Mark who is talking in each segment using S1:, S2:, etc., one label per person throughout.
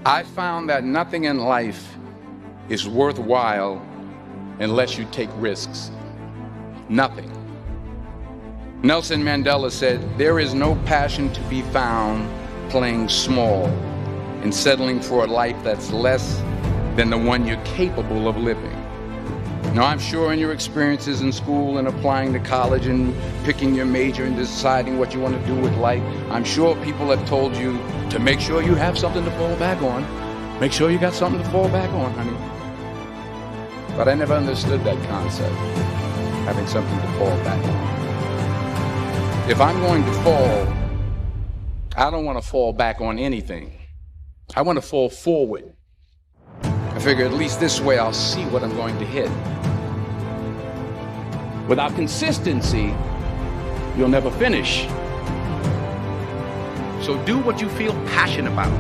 S1: I found that nothing in life is worthwhile unless you take risks. Nothing. Nelson Mandela said, "There is no passion to be found playing small and settling for a life that's less than the one you're capable of living." Now, I'm sure in your experiences in school and applying to college and picking your major and deciding what you want to do with life, I'm sure people have told you to make sure you have something to fall back on. Make sure you got something to fall back on, honey. But I never understood that concept, having something to fall back on. If I'm going to fall, I don't want to fall back on anything. I want to fall forward. I figure at least this way I'll see what I'm going to hit. Without consistency, you'll never finish. So do what you feel passionate about.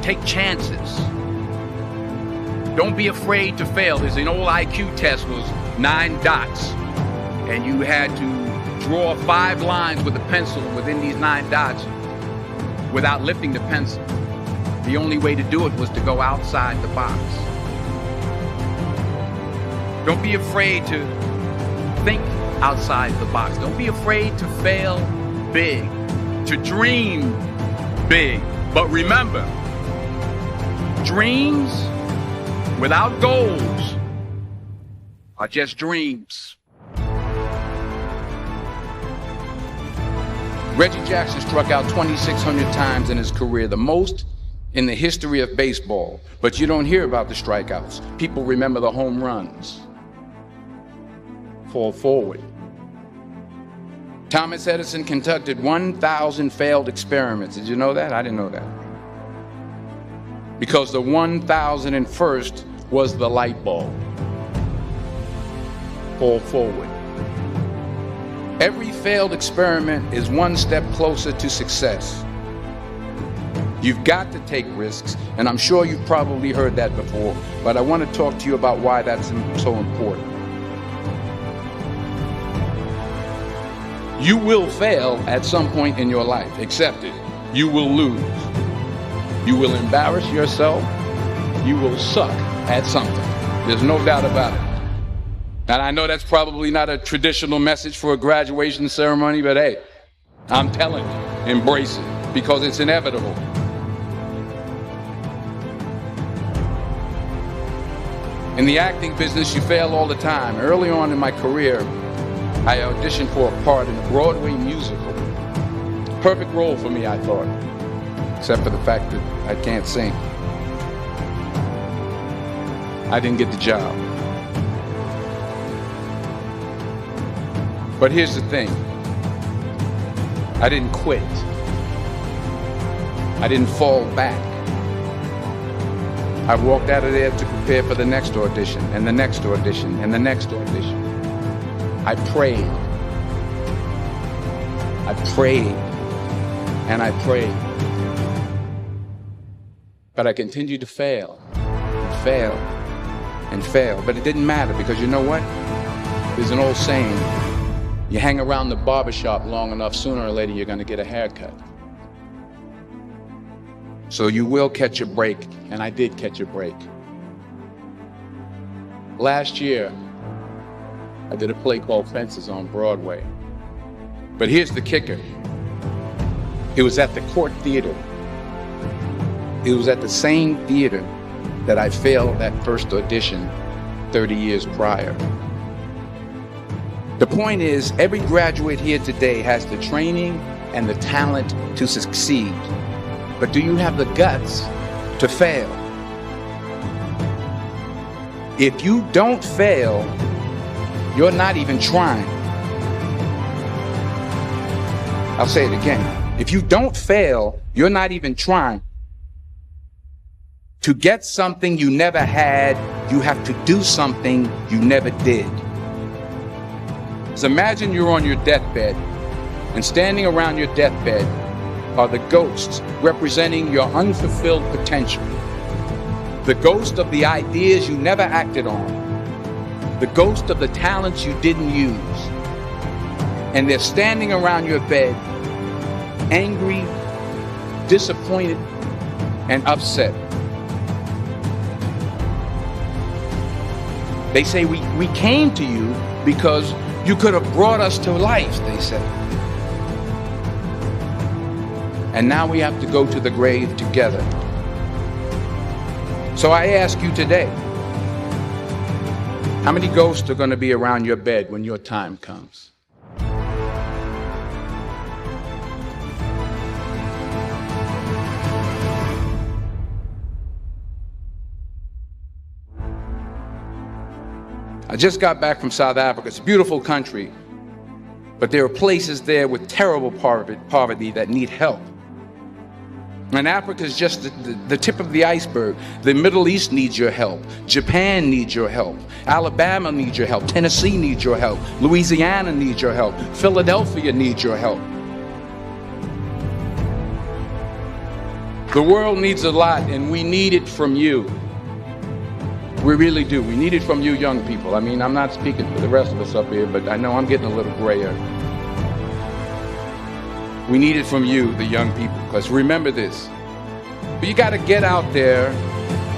S1: Take chances. Don't be afraid to fail. There's an old IQ test, was 9 dots, and you had to draw 5 lines with a pencil within these 9 dots without lifting the pencil. The only way to do it was to go outside the box. Don't be afraid to think outside the box. Don't be afraid to fail big, to dream big. But remember, dreams without goals are just dreams. Reggie Jackson struck out 2,600 times in his career, the most in the history of baseball. But you don't hear about the strikeouts. People remember the home runs. Fall forward. Thomas Edison conducted 1,000 failed experiments. Did you know that? I didn't know that. Because the 1,001st was the light bulb. Fall forward. Every failed experiment is one step closer to success. You've got to take risks, and I'm sure you've probably heard that before, but I want to talk to you about why that's so important. You will fail at some point in your life. Accept it. You will lose. You will embarrass yourself. You will suck at something. There's no doubt about it. And I know that's probably not a traditional message for a graduation ceremony, but hey, I'm telling you, embrace it, because it's inevitable. In the acting business, you fail all the time. Early on in my career, I auditioned for a part in a Broadway musical. Perfect role for me, I thought, except for the fact that I can't sing. I didn't get the job. But here's the thing. I didn't quit. I didn't fall back. I walked out of there to prepare for the next audition, and the next audition, and the next audition. I prayed. I prayed. And I prayed. But I continued to fail, and fail, and fail. But it didn't matter, because you know what? There's an old saying, you hang around the barbershop long enough, sooner or later you're going to get a haircut. So you will catch a break, and I did catch a break. Last year, I did a play called Fences on Broadway. But here's the kicker. It was at the Court Theater. It was at the same theater that I failed that first audition 30 years prior. The point is, every graduate here today has the training and the talent to succeed. But do you have the guts to fail? If you don't fail, you're not even trying. I'll say it again. If you don't fail, you're not even trying. To get something you never had, you have to do something you never did. So imagine you're on your deathbed, and standing around your deathbed are the ghosts representing your unfulfilled potential. The ghost of the ideas you never acted on. The ghost of the talents you didn't use. And they're standing around your bed, angry, disappointed, and upset. They say, we came to you because you could have brought us to life, they say. And now we have to go to the grave together. So I ask you today, how many ghosts are going to be around your bed when your time comes? I just got back from South Africa. It's a beautiful country, but there are places there with terrible poverty that need help. And Africa is just the tip of the iceberg. The Middle East needs your help. Japan needs your help. Alabama needs your help. Tennessee needs your help. Louisiana needs your help. Philadelphia needs your help. The world needs a lot, and we need it from you. We really do. We need it from you young people. I mean, I'm not speaking for the rest of us up here, but I know I'm getting a little grayer. We need it from you, the young people, because remember this. You got to get out there.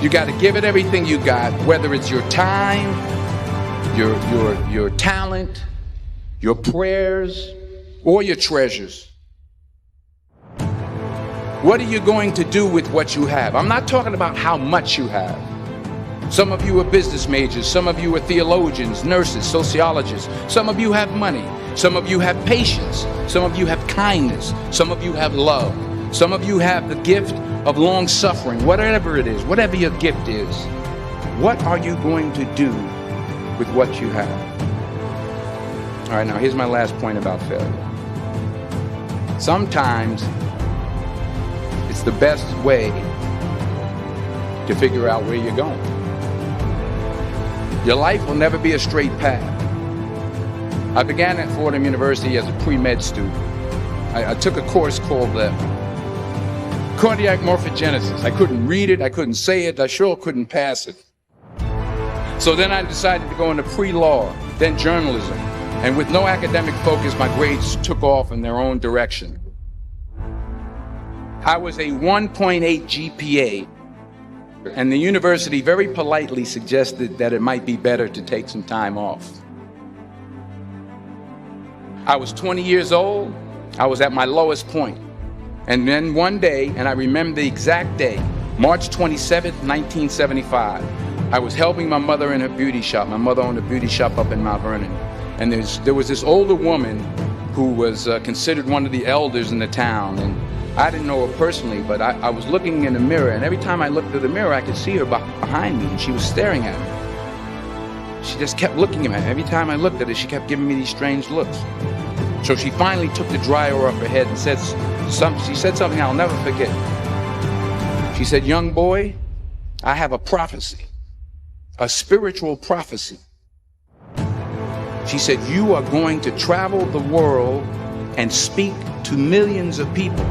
S1: You got to give it everything you got, whether it's your time, your talent, your prayers, or your treasures. What are you going to do with what you have? I'm not talking about how much you have. Some of you are business majors. Some of you are theologians, nurses, sociologists. Some of you have money. Some of you have patience. Some of you have kindness. Some of you have love. Some of you have the gift of long suffering. Whatever it is, whatever your gift is, what are you going to do with what you have? All right, now here's my last point about failure. Sometimes it's the best way to figure out where you're going. Your life will never be a straight path. I began at Fordham University as a pre-med student. I took a course called cardiac morphogenesis. I couldn't read it, I couldn't say it, I sure couldn't pass it. So then I decided to go into pre-law, then journalism. And with no academic focus, my grades took off in their own direction. I was a 1.8 GPA. And the university very politely suggested that it might be better to take some time off. I was 20 years old. I was at my lowest point. And then one day, and I remember the exact day, March 27th, 1975, I was helping my mother in her beauty shop. My mother owned a beauty shop up in Mount Vernon. And there was this older woman who was considered one of the elders in the town. And I didn't know her personally, but I was looking in the mirror, and every time I looked at the mirror, I could see her behind me, and she was staring at me. She just kept looking at me. Every time I looked at her, she kept giving me these strange looks. So she finally took the dryer off her head and she said something I'll never forget. She said, "Young boy, I have a prophecy, a spiritual prophecy." She said, "You are going to travel the world and speak to millions of people."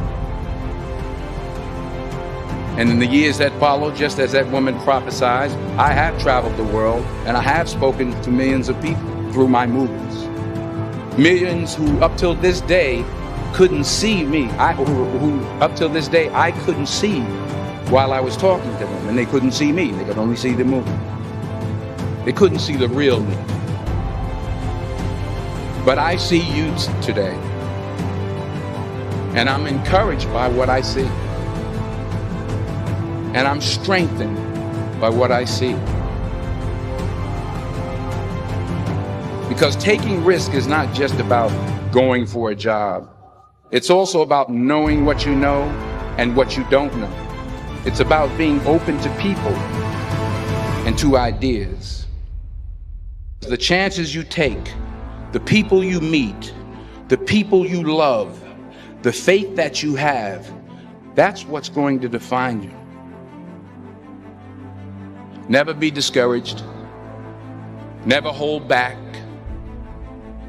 S1: And in the years that followed, just as that woman prophesied, I have traveled the world and I have spoken to millions of people through my movies. Millions who up till this day couldn't see me. Who up till this day I couldn't see while I was talking to them, and they couldn't see me. They could only see the movie. They couldn't see the real me. But I see you today, and I'm encouraged by what I see. And I'm strengthened by what I see. Because taking risk is not just about going for a job. It's also about knowing what you know and what you don't know. It's about being open to people and to ideas. The chances you take, the people you meet, the people you love, the faith that you have, that's what's going to define you. Never be discouraged. Never hold back.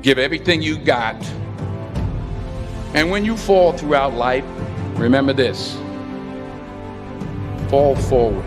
S1: Give everything you got. And when you fall throughout life, remember this: fall forward.